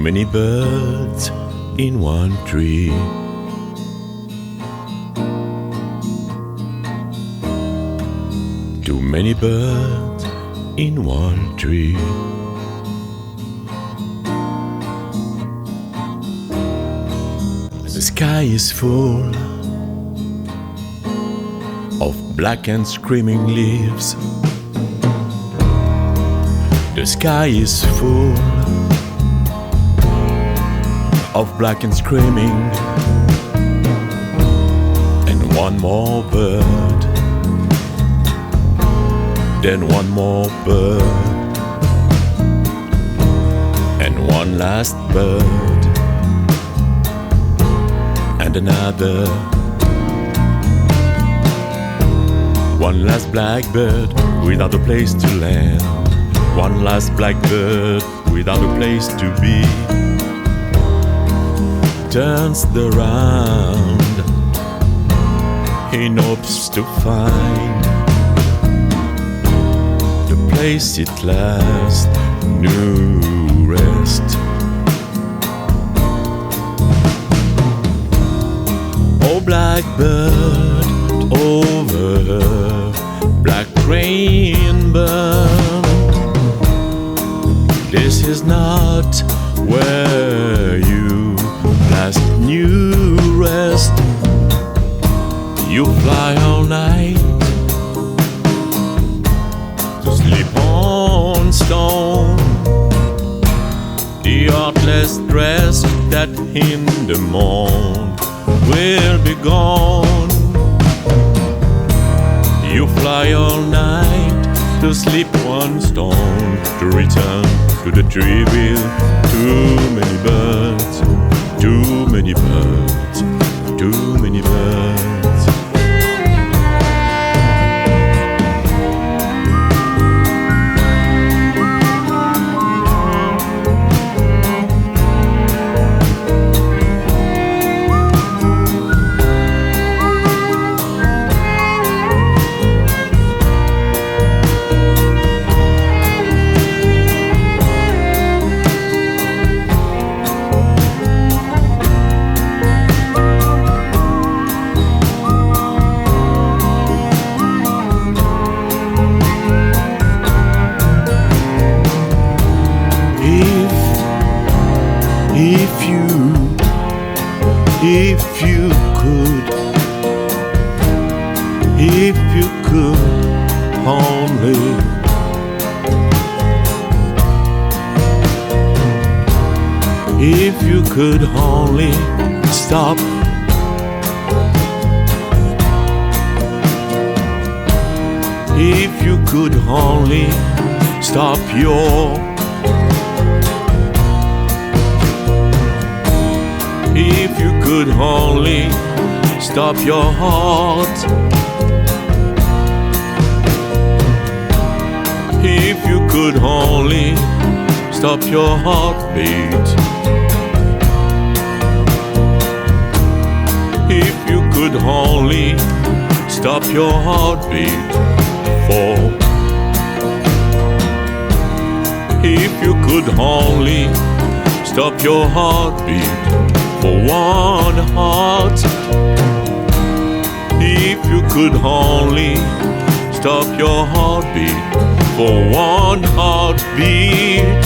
many birds in one tree. Too many birds in one tree. The sky is full of black and screaming leaves. The sky is full of black and screaming, and one more bird, then one more bird, and one last bird, and another. One last blackbird without a place to land. One last blackbird without a place to be. Turns around in hopes to find the place it last knew rest. Oh, blackbird over her, black rain burn. This is not where you last knew rest. You fly all night to sleep on stone. The heartless dress that in the morn will be gone. You fly all night to sleep one stone, to return to the tree with too many birds, too many birds, too many birds. If you could only, if you could only stop, if you could only stop your, if you could only stop your heart, if you could only stop your heartbeat, if you could only stop your heartbeat for, if you could only stop your heartbeat for one heart, if you could only stop your heartbeat for one heartbeat.